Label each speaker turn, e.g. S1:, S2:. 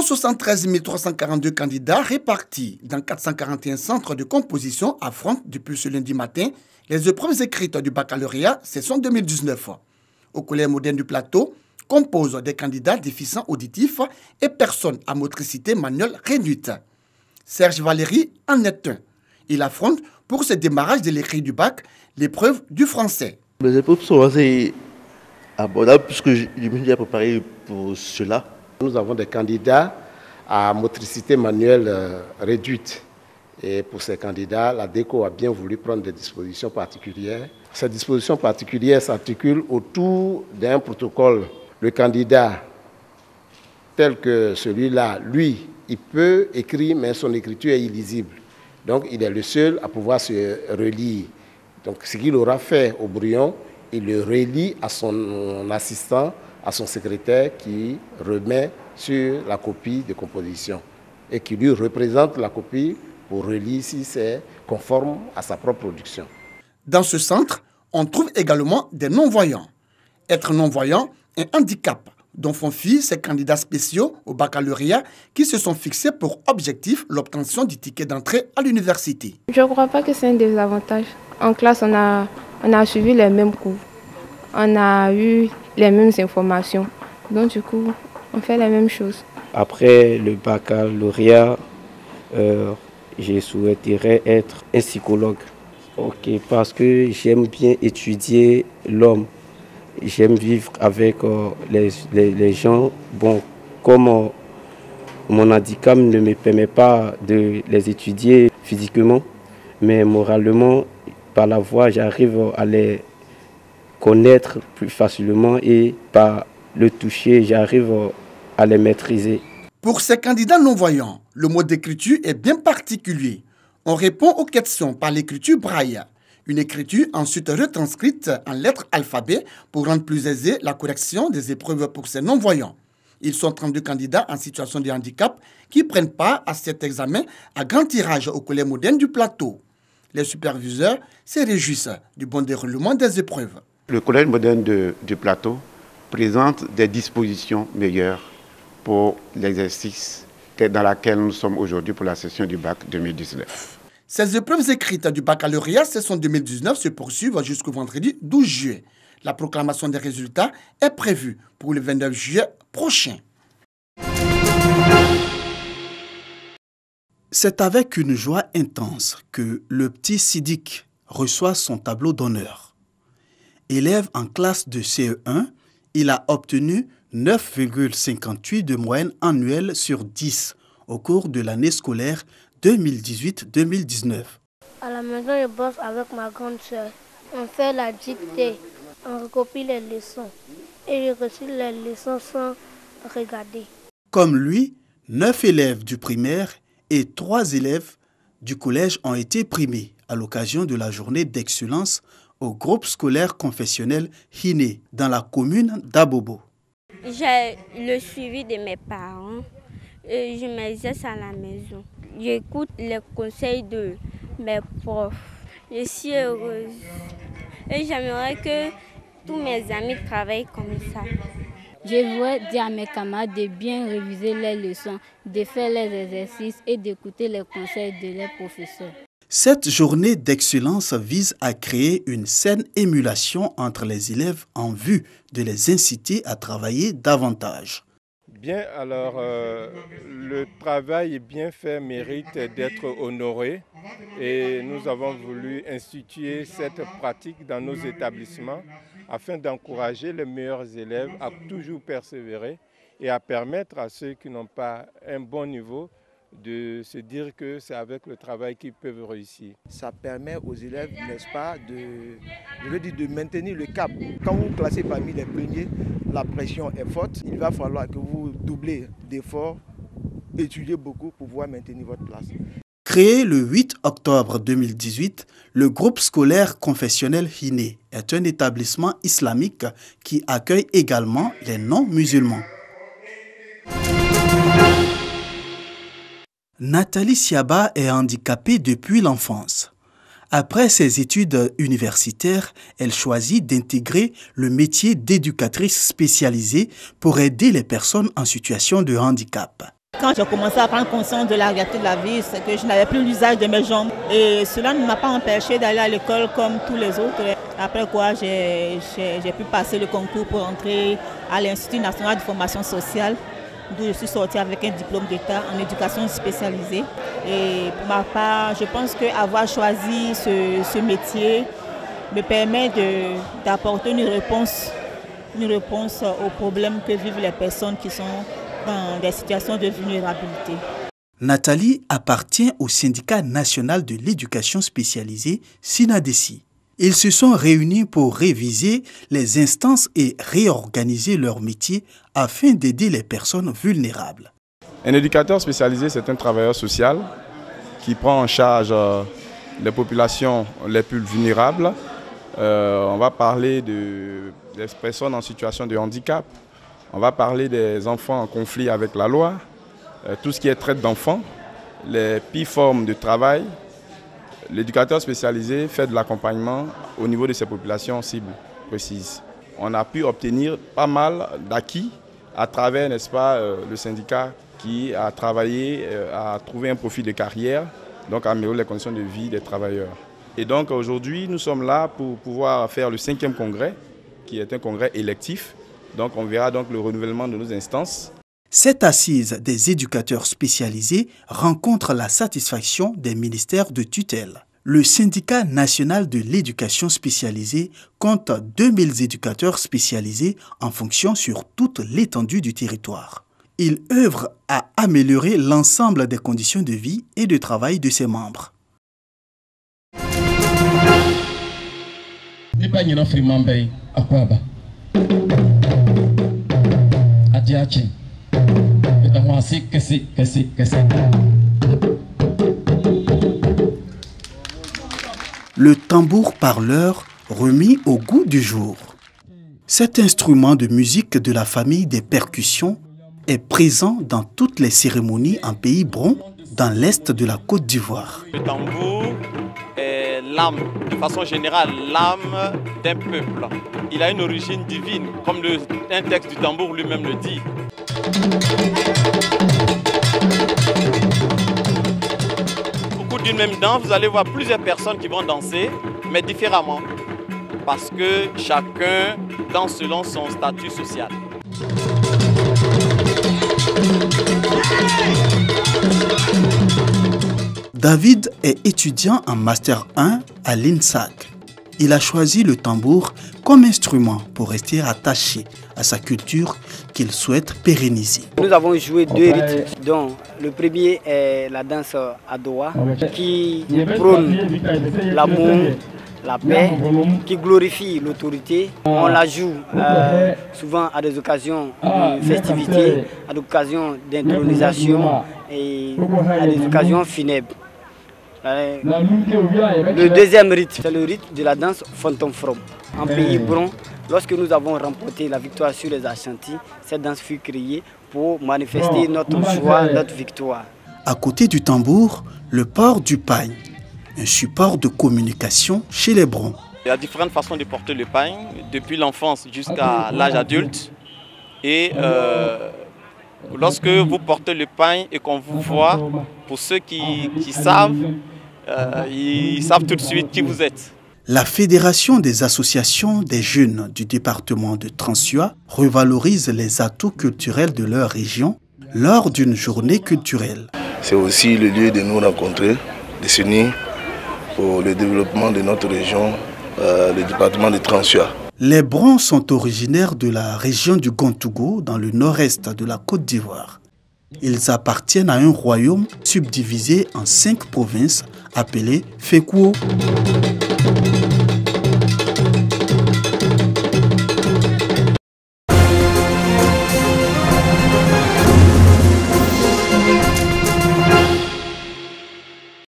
S1: 173 342 candidats répartis dans 441 centres de composition affrontent depuis ce lundi matin les épreuves écrites du baccalauréat session 2019. Au Collège moderne du Plateau, composent des candidats déficients auditifs et personnes à motricité manuelle réduite. Serge Valéry en est un. Il affronte pour ce démarrage de l'écrit du bac l'épreuve du français.
S2: Les épreuves sont assez abordables puisque je me suis déjà préparé pour cela.
S3: Nous avons des candidats à motricité manuelle réduite. Et pour ces candidats, la DECO a bien voulu prendre des dispositions particulières. Ces dispositions particulières s'articulent autour d'un protocole. Le candidat, tel que celui-là, lui, il peut écrire, mais son écriture est illisible. Donc, il est le seul à pouvoir se relire. Donc, ce qu'il aura fait au brouillon, il le relie à son assistant, à son secrétaire qui remet sur la copie de composition et qui lui représente la copie pour relire si c'est conforme à sa propre production.
S1: Dans ce centre, on trouve également des non-voyants. Être non-voyant est un handicap dont font fi ces candidats spéciaux au baccalauréat qui se sont fixés pour objectif l'obtention du ticket d'entrée à l'université.
S4: Je ne crois pas que c'est un désavantage. En classe, on a suivi les mêmes cours. On a eu les mêmes informations. Donc du coup, on fait les mêmes choses.
S5: Après le baccalauréat, je souhaiterais être un psychologue. Parce que j'aime bien étudier l'homme. J'aime vivre avec les gens. Bon, comme mon handicap ne me permet pas de les étudier physiquement, mais moralement, par la voix, j'arrive à les connaître plus facilement et par le toucher, j'arrive à les maîtriser.
S1: Pour ces candidats non-voyants, le mode d'écriture est bien particulier. On répond aux questions par l'écriture braille. Une écriture ensuite retranscrite en lettres alphabet pour rendre plus aisée la correction des épreuves pour ces non-voyants. Ils sont 32 candidats en situation de handicap qui prennent part à cet examen à grand tirage au Collège moderne du Plateau. Les superviseurs se réjouissent du bon déroulement des épreuves.
S6: Le Collège moderne du Plateau présente des dispositions meilleures pour l'exercice dans lequel nous sommes aujourd'hui pour la session du bac 2019.
S1: Ces épreuves écrites du baccalauréat session 2019 se poursuivent jusqu'au vendredi 12 juillet. La proclamation des résultats est prévue pour le 29 juillet prochain. C'est avec une joie intense que le petit Sidik reçoit son tableau d'honneur. Élève en classe de CE1, il a obtenu 9,58 de moyenne annuelle sur 10 au cours de l'année scolaire 2018-2019.
S7: À la maison, je bosse avec ma grande sœur. On fait la dictée, on recopie les leçons et je reçois les leçons sans regarder.
S1: Comme lui, 9 élèves du primaire et 3 élèves du collège ont été primés à l'occasion de la journée d'excellence au groupe scolaire confessionnel Hiné dans la commune d'Abobo.
S8: J'ai le suivi de mes parents et je m'exerce à la maison. J'écoute les conseils de mes profs. Je suis heureuse et j'aimerais que tous mes amis travaillent comme ça.
S9: Je voudrais dire à mes camarades de bien réviser les leçons, de faire les exercices et d'écouter les conseils de leurs professeurs.
S1: Cette journée d'excellence vise à créer une saine émulation entre les élèves en vue de les inciter à travailler davantage.
S10: Bien, alors le travail bien fait mérite d'être honoré et nous avons voulu instituer cette pratique dans nos établissements afin d'encourager les meilleurs élèves à toujours persévérer et à permettre à ceux qui n'ont pas un bon niveau de se dire que c'est avec le travail qu'ils peuvent réussir.
S11: Ça permet aux élèves, n'est-ce pas, de maintenir le cap. Quand vous classez parmi les premiers, la pression est forte. Il va falloir que vous doublez d'efforts, étudiez beaucoup pour pouvoir maintenir votre place.
S1: Créé le 8 octobre 2018, le groupe scolaire confessionnel Hiné est un établissement islamique qui accueille également les non-musulmans. Nathalie Siaba est handicapée depuis l'enfance. Après ses études universitaires, elle choisit d'intégrer le métier d'éducatrice spécialisée pour aider les personnes en situation de handicap.
S12: Quand j'ai commencé à prendre conscience de la réalité de la vie, c'est que je n'avais plus l'usage de mes jambes. Et cela ne m'a pas empêché d'aller à l'école comme tous les autres. Après quoi, j'ai pu passer le concours pour entrer à l'Institut national de formation sociale, d'où je suis sortie avec un diplôme d'État en éducation spécialisée. Et pour ma part, je pense qu'avoir choisi ce métier me permet d'apporter une réponse aux problèmes que vivent les personnes qui sont dans des situations de vulnérabilité.
S1: Nathalie appartient au syndicat national de l'éducation spécialisée, SYNADECI. Ils se sont réunis pour réviser les instances et réorganiser leur métier afin d'aider les personnes vulnérables.
S13: Un éducateur spécialisé, c'est un travailleur social qui prend en charge les populations les plus vulnérables. On va parler des personnes en situation de handicap. On va parler des enfants en conflit avec la loi, tout ce qui est traite d'enfants, les pires formes de travail. L'éducateur spécialisé fait de l'accompagnement au niveau de ces populations cibles précises. On a pu obtenir pas mal d'acquis à travers, n'est-ce pas, le syndicat qui a travaillé à trouver un profil de carrière, donc à améliorer les conditions de vie des travailleurs. Et donc aujourd'hui, nous sommes là pour pouvoir faire le 5e congrès, qui est un congrès électif. Donc on verra donc le renouvellement de nos instances.
S1: Cette assise des éducateurs spécialisés rencontre la satisfaction des ministères de tutelle. Le syndicat national de l'éducation spécialisée compte 2000 éducateurs spécialisés en fonction sur toute l'étendue du territoire. Il œuvre à améliorer l'ensemble des conditions de vie et de travail de ses membres. Le tambour parleur remis au goût du jour. Cet instrument de musique de la famille des percussions est présent dans toutes les cérémonies en pays bron dans l'est de la Côte d'Ivoire.
S14: Le tambour est l'âme, de façon générale, l'âme d'un peuple. Il a une origine divine, comme un texte du tambour lui-même le dit. Au cours d'une même danse, vous allez voir plusieurs personnes qui vont danser, mais différemment, parce que chacun danse selon son statut social.
S1: David est étudiant en Master 1 à l'INSAC. Il a choisi le tambour comme instrument pour rester attaché à sa culture qu'il souhaite pérenniser.
S15: Nous avons joué 2 rythmes, dont le premier est la danse Adowa, qui prône l'amour, la paix, qui glorifie l'autorité. On la joue souvent à des occasions de festivités, à des occasions d'intronisation et à des occasions funèbres. Le deuxième rythme, c'est le rythme de la danse Fantôme From. En pays bron, lorsque nous avons remporté la victoire sur les Ashanti, cette danse fut créée pour manifester notre joie, notre victoire.
S1: À côté du tambour, le port du pagne, un support de communication chez les brons.
S14: Il y a différentes façons de porter le pagne, depuis l'enfance jusqu'à l'âge adulte. Et lorsque vous portez le pagne et qu'on vous voit, pour ceux qui savent, ils savent tout de suite qui vous êtes.
S1: La Fédération des associations des jeunes du département de Transua revalorise les atouts culturels de leur région lors d'une journée culturelle.
S16: C'est aussi le lieu de nous rencontrer, de s'unir pour le développement de notre région, le département de Transua.
S1: Les brons sont originaires de la région du Gontougo, dans le nord-est de la Côte d'Ivoire. Ils appartiennent à un royaume subdivisé en 5 provinces appelées Fékouo.